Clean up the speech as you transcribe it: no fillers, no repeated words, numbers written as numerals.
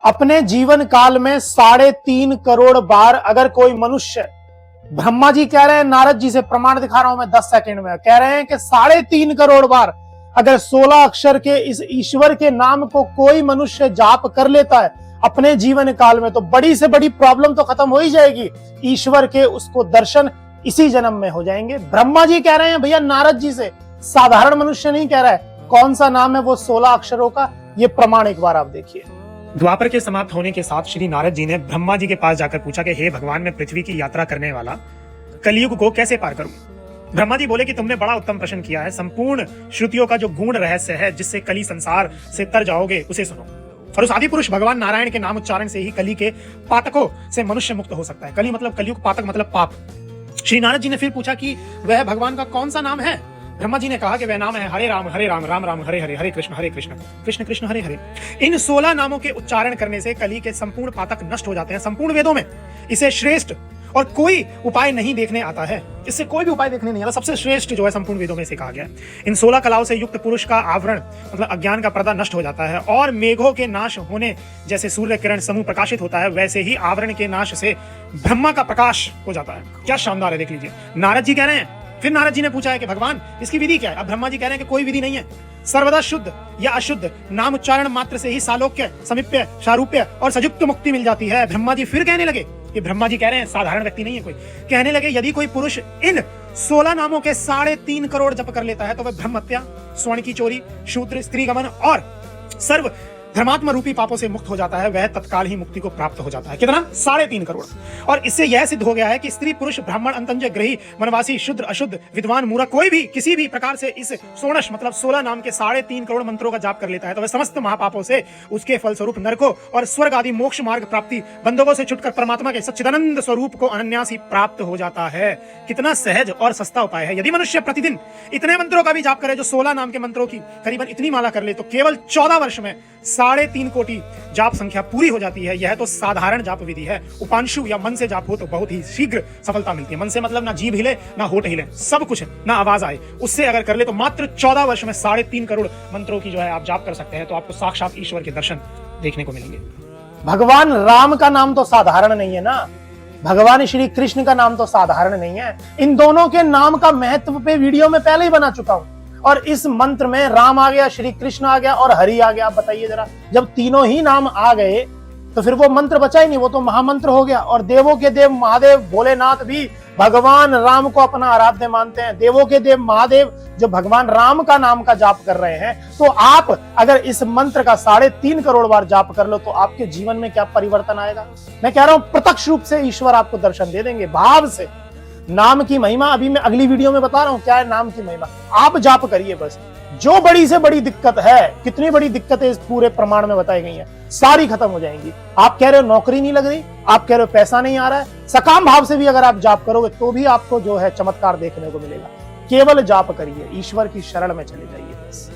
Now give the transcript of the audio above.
अपने जीवन काल में 3.5 करोड़ बार अगर कोई मनुष्य, ब्रह्मा जी कह रहे हैं, नारद जी से प्रमाण दिखा रहा हूं मैं 10 सेकंड में, कह रहे हैं कि 3.5 करोड़ बार अगर 16 अक्षर के इस ईश्वर के नाम को कोई मनुष्य जाप कर लेता है अपने जीवन काल में, तो बड़ी से बड़ी प्रॉब्लम तो खत्म हो ही जाएगी। ईश्वर के उसको दर्शन इसी जन्म में हो जाएंगे। ब्रह्मा जी कह रहे हैं भैया नारद जी से, साधारण मनुष्य नहीं कह रहा है। कौन सा नाम है वो 16 अक्षरों का, ये प्रमाण एक बार आप देखिए। द्वापर के समाप्त होने के साथ श्री नारद जी ने ब्रह्मा जी के पास जाकर पूछा कि हे भगवान, मैं पृथ्वी की यात्रा करने वाला कलयुग को कैसे पार करूं? ब्रह्मा जी बोले कि तुमने बड़ा उत्तम प्रश्न किया है। संपूर्ण श्रुतियों का जो गूढ़ रहस्य है जिससे कली संसार से तर जाओगे, उसे सुनो। और उस आदि पुरुष भगवान नारायण के नाम उच्चारण से ही कली के पातकों से मनुष्य मुक्त हो सकता है। कली मतलब कलयुग, पातक मतलब पाप। श्री नारद जी ने फिर पूछा कि वह भगवान का कौन सा नाम है? ब्रह्मा जी ने कहा कि वह नाम है हरे राम राम राम हरे हरे, हरे कृष्ण कृष्ण कृष्ण हरे हरे। इन 16 नामों के उच्चारण करने से कली के संपूर्ण पातक नष्ट हो जाते हैं। संपूर्ण वेदों में इसे श्रेष्ठ और कोई उपाय नहीं देखने आता है। इससे कोई भी उपाय देखने नहीं आता। सबसे श्रेष्ठ जो है संपूर्ण वेदों में से कहा गया है। इन 16 कलाओं से युक्त पुरुष का आवरण मतलब अज्ञान का पर्दा नष्ट हो जाता है और मेघों के नाश होने जैसे सूर्य किरण समूह प्रकाशित होता है, वैसे ही आवरण के नाश से ब्रह्मा का प्रकाश हो जाता है। क्या शानदार है, देख लीजिए। नारद जी कह रहे हैं, फिर नारद जी ने पूछा है कि भगवान इसकी विधि क्या है? अब ब्रह्मा जी कह रहे हैं कि कोई विधि नहीं है। सर्वदा शुद्ध या अशुद्ध नाम उच्चारण मात्र से ही सालोक्य, समीप्य, सारूप्य और सयुक्त मुक्ति मिल जाती है। ब्रह्मा जी फिर कहने लगे, ये ब्रह्मा जी कह रहे हैं, साधारण व्यक्ति नहीं है कोई, कहने लगे यदि कोई पुरुष इन 16 नामों के 3.5 करोड़ जप कर लेता है तो वह ब्रह्म हत्या, स्वर्ण की चोरी, शूद्र, स्त्री गमन और सर्व धर्मात्मा रूपी पापों से मुक्त हो जाता है। वह तत्काल ही मुक्ति को प्राप्त हो जाता है। कितना? 3.5 करोड़। और इससे यह सिद्ध हो गया है कि स्त्री, पुरुष, ब्राह्मण, अंतंज, ग्रही, वनवासी, शुद्र, अशुद्ध, विद्वान, मूर्ख, कोई भी किसी भी प्रकार से इस षोडश मतलब 16 नाम के 3.5 करोड़ मंत्रों का जाप कर लेता है तो वह समस्त महापापों से, उसके फलस्वरूप नरकों और स्वर्ग आदि मोक्ष मार्ग प्राप्ति, बंधकों से छुटकर परमात्मा के सच्चिदानंद स्वरूप को अनन्यास ही प्राप्त हो जाता है। कितना सहज और सस्ता उपाय है। यदि मनुष्य प्रतिदिन इतने मंत्रों का भी जाप करे जो 16 नाम के मंत्रों की करीबन इतनी माला कर ले, तो केवल 14 वर्ष में 3.5 कोटि जाप संख्या पूरी हो जाती है। यह तो साधारण जाप विधि है। उपांशु या मन से जाप हो तो बहुत ही शीघ्र सफलता मिलती है। मन से मतलब ना जीभ हिले ना होठ हिले, सब कुछ ना आवाज आए, उससे अगर कर ले तो मात्र 14 वर्ष में 3.5 करोड़ मंत्रों की जो है आप जाप कर सकते हैं। तो आपको साक्षात ईश्वर के दर्शन देखने को मिलेंगे। भगवान राम का नाम तो साधारण नहीं है ना, भगवान श्री कृष्ण का नाम तो साधारण नहीं है। इन दोनों के नाम का महत्व पे वीडियो में पहले ही बना चुका हूं। और इस मंत्र में राम आ गया, श्री कृष्ण आ गया और हरि आ गया। आप बताइए जरा, जब तीनों ही नाम आ गए तो फिर वो मंत्र बचा ही नहीं, वो तो महामंत्र हो गया। और देवों के देव महादेव भोलेनाथ भी भगवान राम को अपना आराध्य मानते हैं। देवों के देव महादेव जो भगवान राम का नाम का जाप कर रहे हैं, तो आप अगर इस मंत्र का 3.5 करोड़ बार जाप कर लो तो आपके जीवन में क्या परिवर्तन आएगा। मैं कह रहा हूं प्रत्यक्ष रूप से ईश्वर आपको दर्शन दे देंगे, भाव से। नाम की महिमा अभी मैं अगली वीडियो में बता रहा हूं क्या है नाम की महिमा। आप जाप करिए बस। जो बड़ी से बड़ी दिक्कत है, कितनी बड़ी दिक्कतें इस पूरे प्रमाण में बताई गई हैं, सारी खत्म हो जाएंगी। आप कह रहे हो नौकरी नहीं लग रही, आप कह रहे हो पैसा नहीं आ रहा है, सकाम भाव से भी अगर आप जाप करोगे तो भी आपको जो है चमत्कार देखने को मिलेगा। केवल जाप करिए, ईश्वर की शरण में चले जाइए बस।